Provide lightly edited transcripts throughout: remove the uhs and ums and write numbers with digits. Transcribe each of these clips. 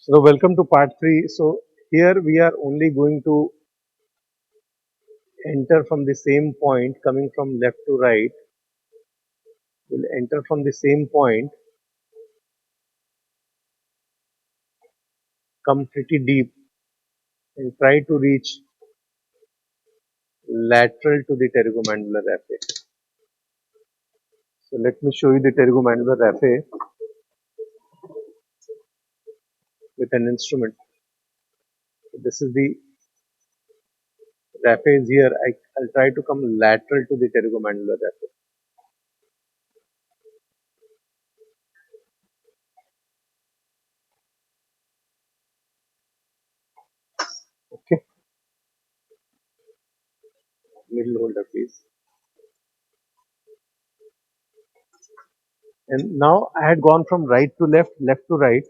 So welcome to part 3. So here we are only going to enter from the same point coming from left to right. We'll enter from the same point, come pretty deep and try to reach lateral to the pterygomandibular raphe. So let me show you the pterygomandibular raphe with an instrument. So this is the raphe is here. I'll try to come lateral to the pterygomandibular raphe. Okay, middle holder please. And now I had gone from right to left, left to right.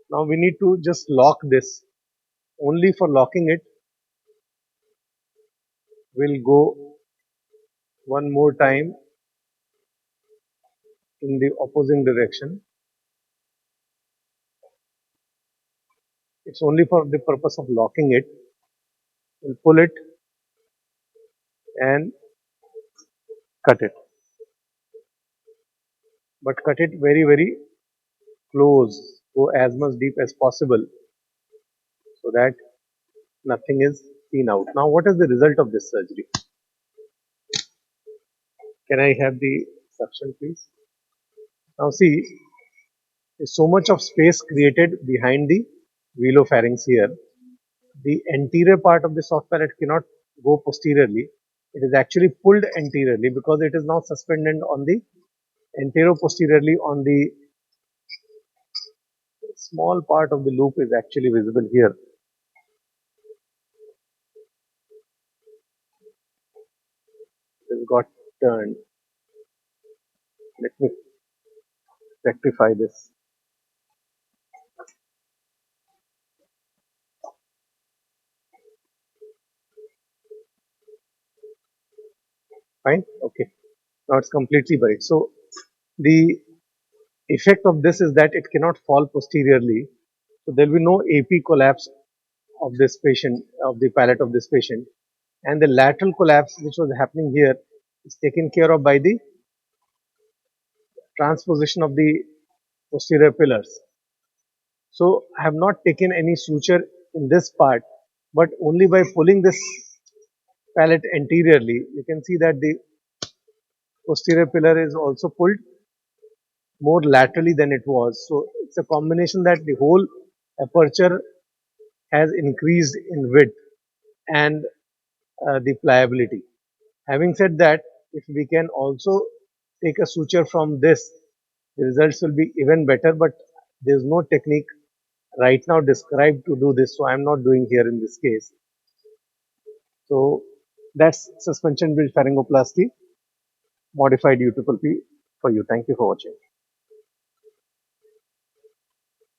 Now we need to just lock this. Only for locking it, we'll go one more time in the opposing direction. It's only for the purpose of locking it. We'll pull it and cut it. But cut it very, very close. Go as much deep as possible so that nothing is seen out. Now, what is the result of this surgery? Can I have the suction, please? Now, see, there's so much of space created behind the velopharynx here. The anterior part of the soft palate cannot go posteriorly. It is actually pulled anteriorly because it is now suspended on the anterior-posteriorly on the small part of the loop is actually visible here. It has got turned. Let me rectify this. Fine. Okay. Now it's completely buried. So the effect of this is that it cannot fall posteriorly. So there will be no AP collapse of this patient, of the palate of this patient. And the lateral collapse which was happening here is taken care of by the transposition of the posterior pillars. So I have not taken any suture in this part, but only by pulling this palate anteriorly, you can see that the posterior pillar is also pulled more laterally than it was. So it's a combination that the whole aperture has increased in width and the pliability. Having said that, if we can also take a suture from this, the results will be even better, but there is no technique right now described to do this, so I am not doing here in this case. So that's suspension bridge pharyngoplasty modified UPPP for you. Thank you for watching.